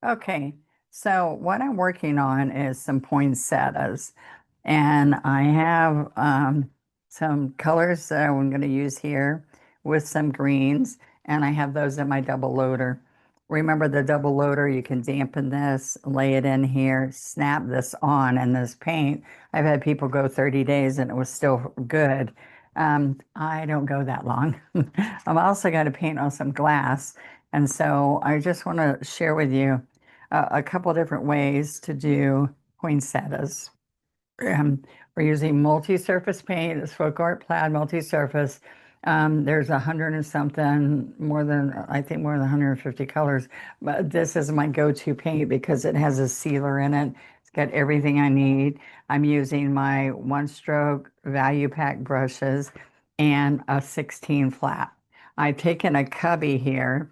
Okay, so what I'm working on is some poinsettias, and I have some colors that I'm going to use here with some greens, and I have those in my double loader. Remember the double loader, you can dampen this, lay it in here, snap this on, and this paint. I've had people go 30 days and it was still good. I don't go that long. I'm also going to paint on some glass, and so I just want to share with you a couple different ways to do poinsettias. Um, we're using multi-surface paint, it's folk art plaid multi-surface. There's 100 and something, more than, I think more than 150 colors. But this is my go-to paint because it has a sealer in it. It's got everything I need. I'm using my one stroke value pack brushes and a 16 flat. I've taken a cubby here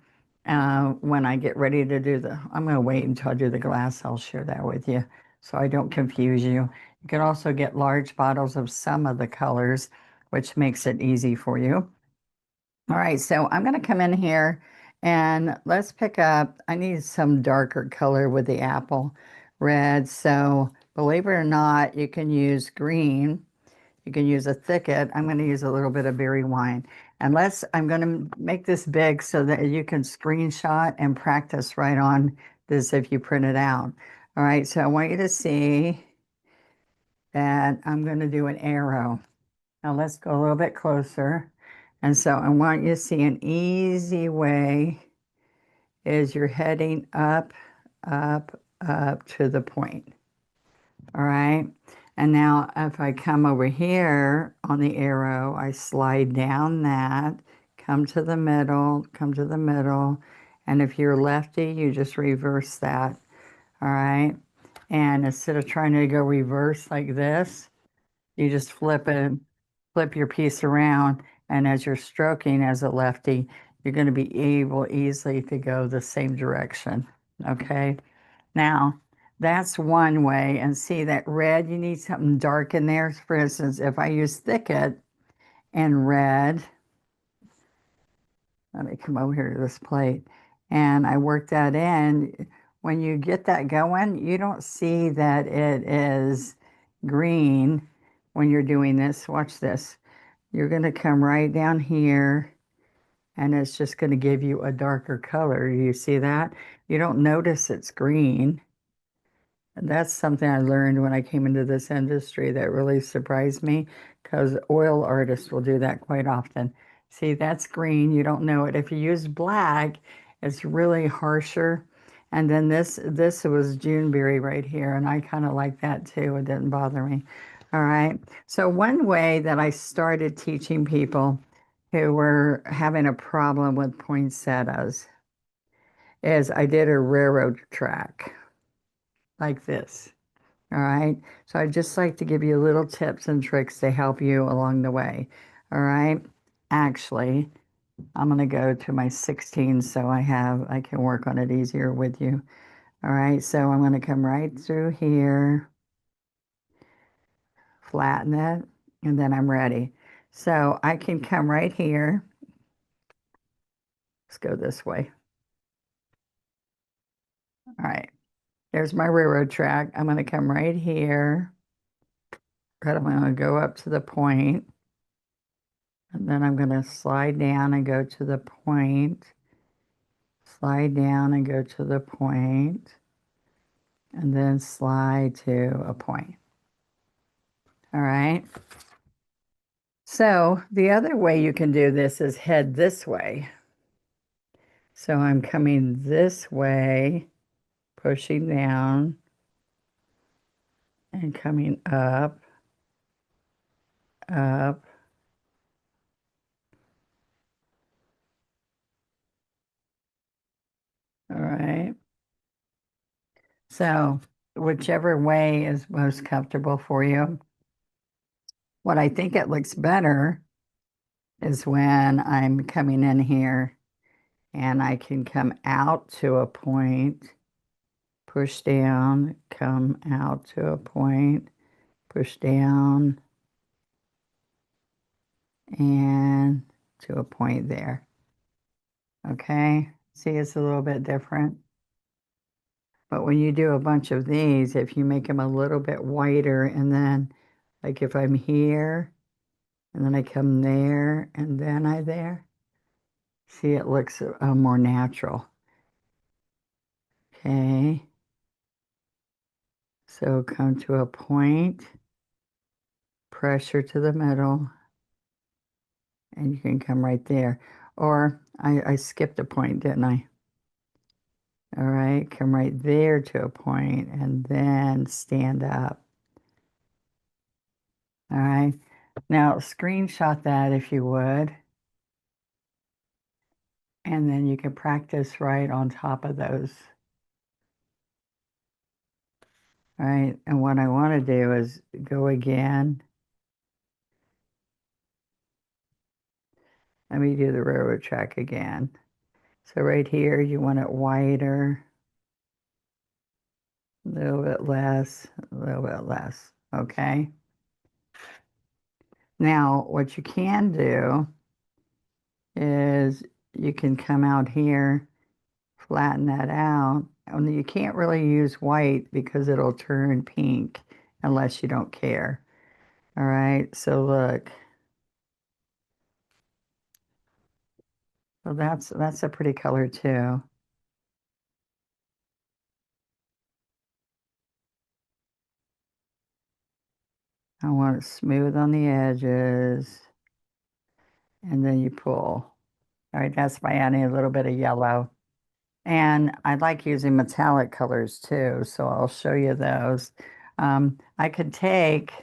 when I get ready to do I'm going to wait until I do the glass. I'll share that with you so I don't confuse you. You can also get large bottles of some of the colors, which makes it easy for you. All right, so I'm going to come in here and let's pick up, I need some darker color with the apple red. So believe it or not, you can use green. You can use a thicket. I'm going to use a little bit of berry wine. And I'm going to make this big so that you can screenshot and practice right on this if you print it out. All right, so I want you to see that I'm going to do an arrow. Now let's go a little bit closer. And so I want you to see an easy way is you're heading up, up, up to the point. All right. And now if I come over here on the arrow, I slide down that, come to the middle, come to the middle. And if you're lefty, you just reverse that. All right. And instead of trying to go reverse like this, you just flip your piece around, and as you're stroking as a lefty, you're going to be able easily to go the same direction. Okay. Now, that's one way. And see that red, you need something dark in there. For instance, if I use thicket and red, let me come over here to this plate, and I work that in. When you get that going, you don't see that it is green when you're doing this. Watch this. You're going to come right down here, and it's just going to give you a darker color. You see that? You don't notice it's green. And that's something I learned when I came into this industry that really surprised me because oil artists will do that quite often. See, that's green. You don't know it. If you use black, it's really harsher. And then this was Juneberry right here, and I kind of like that too. It didn't bother me. All right. So one way that I started teaching people who were having a problem with poinsettias is I did a railroad track like this. All right. So I just like to give you little tips and tricks to help you along the way. All right. Actually, I'm going to go to my 16 so I can work on it easier with you. All right. So I'm going to come right through here, flatten it, and then I'm ready. So I can come right here. Let's go this way. All right. There's my railroad track. I'm going to come right here. But I'm going to go up to the point. And then I'm going to slide down and go to the point, slide down and go to the point, and then slide to a point. All right. So the other way you can do this is head this way. So I'm coming this way, pushing down and coming up, up. All right. So whichever way is most comfortable for you. What I think it looks better is when I'm coming in here and I can come out to a point, push down, come out to a point, push down, and to a point there. Okay, see, it's a little bit different. But when you do a bunch of these, if you make them a little bit whiter, and then like if I'm here and then I come there and then I there, see it looks more natural. Okay, so come to a point, pressure to the middle, and you can come right there. Or I skipped a point, didn't I? All right, come right there to a point and then stand up. All right, now screenshot that if you would, and then you can practice right on top of those. All right, and what I want to do is go again. Let me do the railroad track again. So right here, you want it wider, a little bit less, a little bit less, okay? Now, what you can do is you can come out here, flatten that out. Only you can't really use white because it'll turn pink unless you don't care. All right, so look. So that's a pretty color too. I want it smooth on the edges, and then you pull. All right, that's by adding a little bit of yellow. And I like using metallic colors too, so I'll show you those. I could take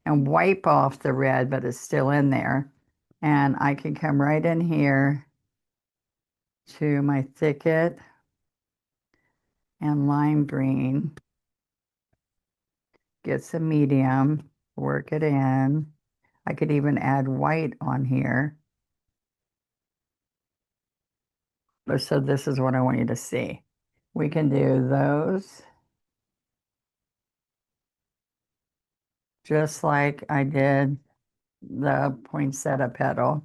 and wipe off the red, but it's still in there. And I can come right in here to my thicket and lime green, get some medium, work it in. I could even add white on here. But so this is what I want you to see. We can do those just like I did the poinsettia petal.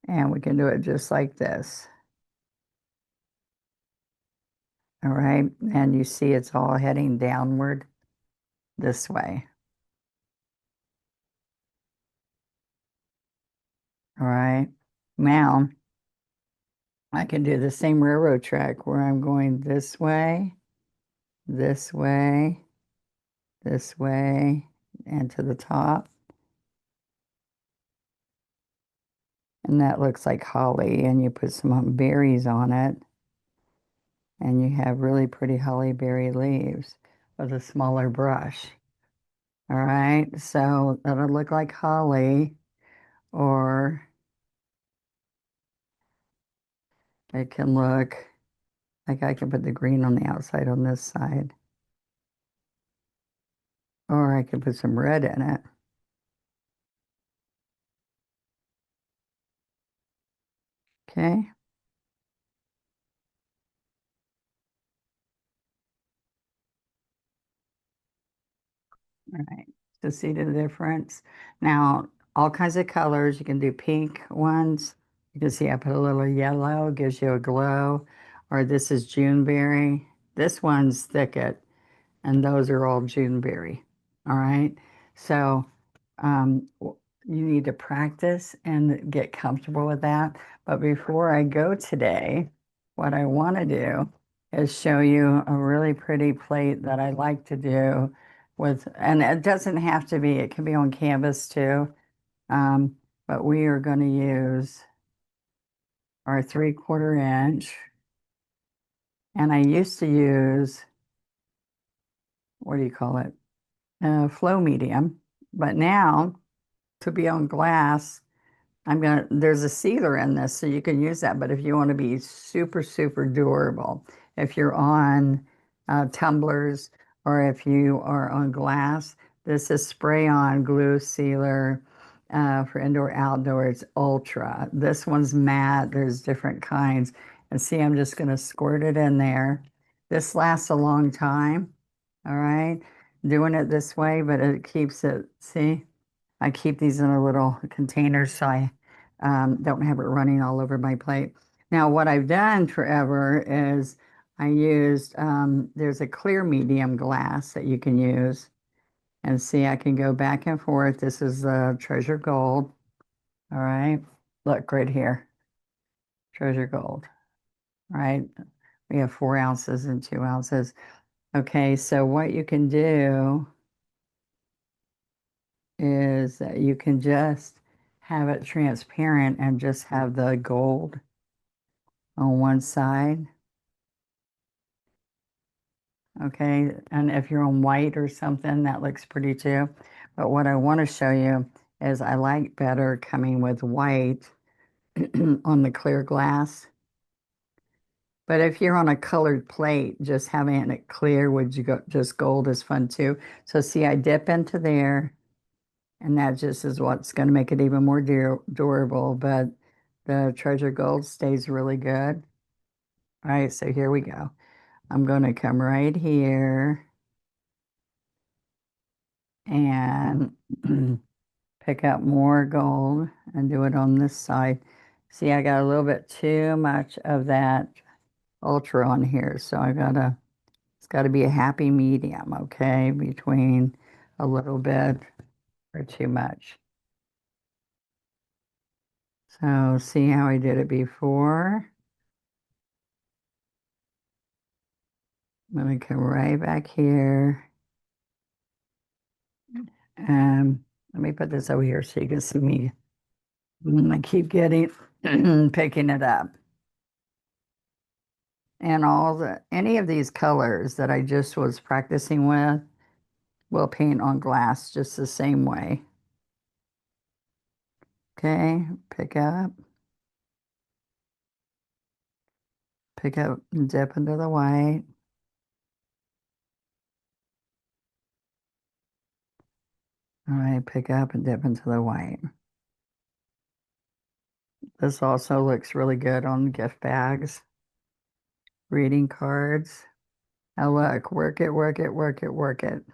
And we can do it just like this. All right. And you see it's all heading downward this way. All right. Now I can do the same railroad track where I'm going this way, this way, this way, and to the top. And that looks like holly, and you put some berries on it, and you have really pretty holly berry leaves with a smaller brush. All right, so that'll look like holly, or it can look like I can put the green on the outside on this side, or I can put some red in it. Okay. All right, so see the difference? Now, all kinds of colors. You can do pink ones. You can see I put a little yellow, gives you a glow. Or this is Juneberry. This one's thicket, and those are all Juneberry. All right, so you need to practice and get comfortable with that. But before I go today, what I want to do is show you a really pretty plate that I like to do with, and it doesn't have to be, it can be on canvas too. Um, but we are going to use our 3/4 inch. And I used to use, what do you call it? Flow medium. But now to be on glass, there's a sealer in this, so you can use that. But if you want to be super, super durable, if you're on tumblers or if you are on glass, this is spray on glue sealer for indoor outdoor. It's ultra. This one's matte. There's different kinds. And see, I'm just going to squirt it in there. This lasts a long time. All right. Doing it this way, but it keeps it, see? I keep these in a little container so I don't have it running all over my plate. Now, what I've done forever is I used, there's a clear medium glass that you can use. And see, I can go back and forth. This is the treasure gold. All right. Look right here, treasure gold. All right. We have 4 ounces and 2 ounces. Okay. So what you can do is that you can just have it transparent and just have the gold on one side. Okay. And if you're on white or something, that looks pretty too. But what I want to show you is I like better coming with white on the clear glass. But if you're on a colored plate, just having it clear with just gold is fun too. So see, I dip into there, and that just is what's going to make it even more durable. But the treasure gold stays really good. All right, so here we go. I'm going to come right here and pick up more gold and do it on this side. See, I got a little bit too much of that ultra on here, so it's got to be a happy medium, okay, between a little bit or too much. So see how I did it before? Let me come right back here. Let me put this over here so you can see me. I keep getting picking it up. And any of these colors that I just was practicing with will paint on glass just the same way. Okay, pick up and dip into the white. All right, pick up and dip into the white. This also looks really good on gift bags, reading cards. Now look, work it, work it, work it, work it.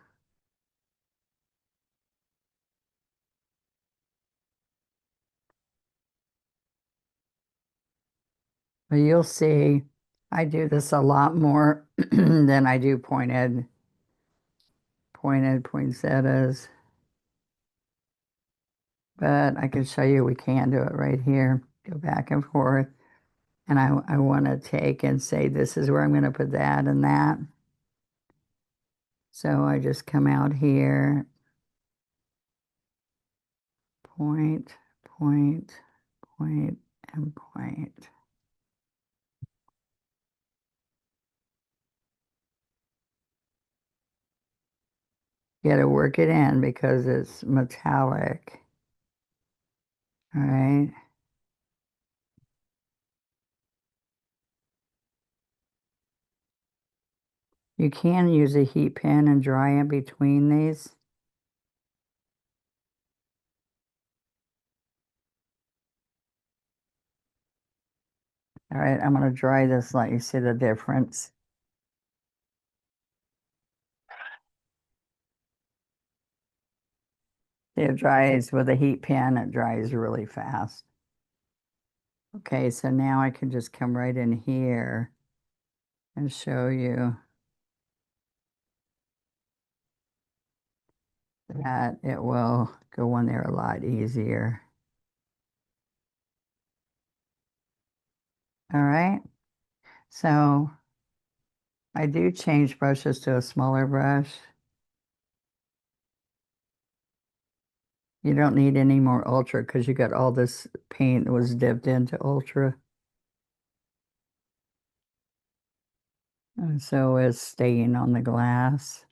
But you'll see, I do this a lot more than I do pointed poinsettias. But I can show you we can do it right here. Go back and forth. And I want to take and say, this is where I'm going to put that and that. So I just come out here, point, point, point, and point. You got to work it in because it's metallic. All right. You can use a heat pen and dry in between these. All right, I'm going to dry this, let you see the difference. It dries with a heat pen, it dries really fast. Okay, so now I can just come right in here and show you that it will go in there a lot easier. All right, so I do change brushes to a smaller brush. You don't need any more ultra because you got all this paint that was dipped into ultra. And so it's staying on the glass.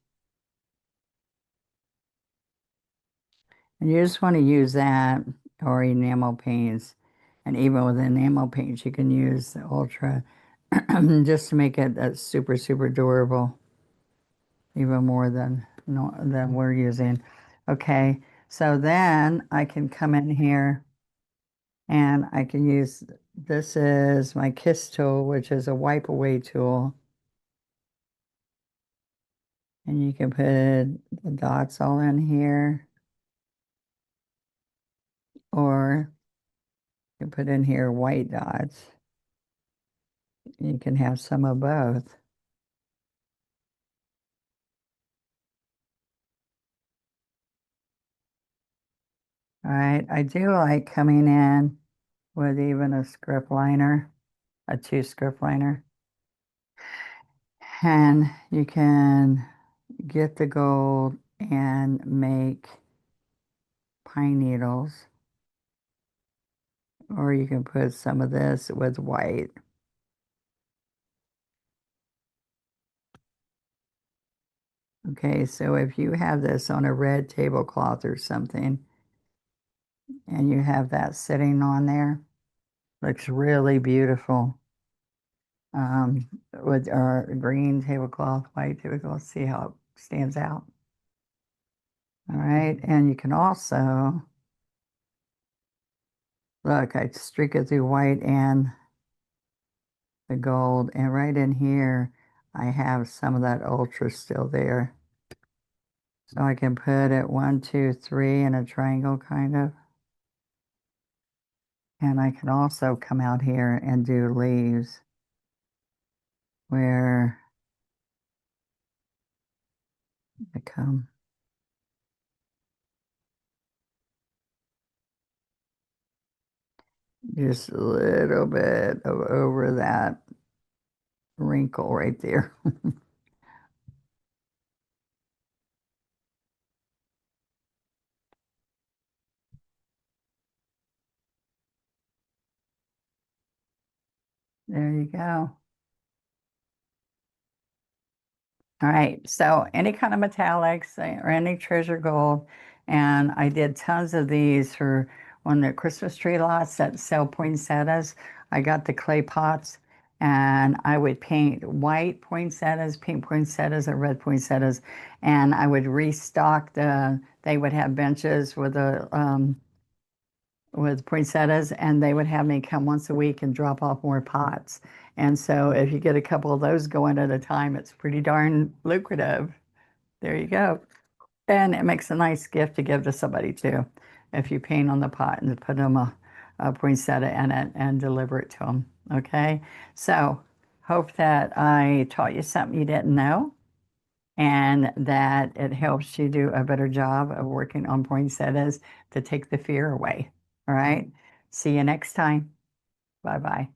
And you just want to use that or enamel paints. And even with enamel paints, you can use the ultra just to make it super, super durable, even more than, no, than we're using. Okay, so then I can come in here and I can use, this is my Kiss tool, which is a wipe away tool. And you can put the dots all in here, or you can put in here white dots. You can have some of both. All right, I do like coming in with even a script liner, a two script liner. And you can get the gold and make pine needles, or you can put some of this with white. Okay, so if you have this on a red tablecloth or something, and you have that sitting on there, looks really beautiful. With our green tablecloth, white tablecloth, see how it stands out. All right, and you can also, look, I streak it through white and the gold, and right in here, I have some of that ultra still there. So I can put it one, two, three in a triangle kind of. And I can also come out here and do leaves where I come just a little bit of over that wrinkle right there. There you go. All right, so any kind of metallics or any treasure gold, and I did tons of these for one of the Christmas tree lots that sell poinsettias. I got the clay pots, and I would paint white poinsettias, pink poinsettias, or red poinsettias, and I would restock they would have benches with poinsettias, and they would have me come once a week and drop off more pots. And so if you get a couple of those going at a time, it's pretty darn lucrative. There you go. And it makes a nice gift to give to somebody too. If you paint on the pot and put them a poinsettia in it and deliver it to them. Okay. So hope that I taught you something you didn't know and that it helps you do a better job of working on poinsettias to take the fear away. All right. See you next time. Bye bye.